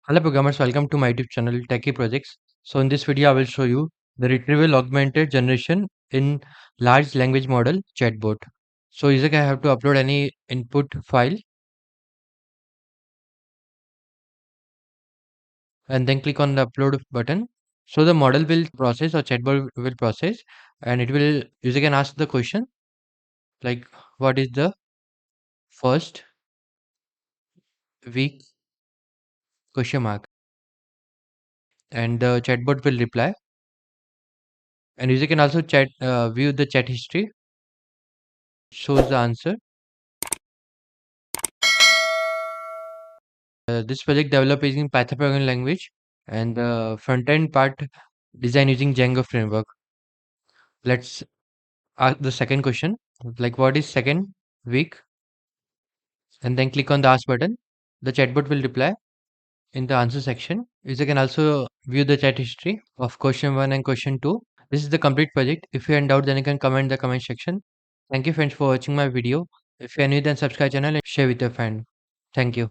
Hello programmers, welcome to my YouTube channel Techie Projects. So in this video I will show you the retrieval augmented generation in large language model chatbot. So is it I have to upload any input file and then click on the upload button. So the model will process or chatbot will process and it will user can ask the question like what is the first week question mark, and the chatbot will reply, and user can also view the chat history, shows the answer. This project developed using Python programming language, and the front end part design using Django framework. Let's ask the second question, like what is second week, and then click on the ask button. The chatbot will reply in the answer section. User can also view the chat history of question 1 and question 2. This is the complete project. If you are in doubt, then you can comment in the comment section. Thank you friends for watching my video. If you are new, then subscribe channel and share with your friend. Thank you.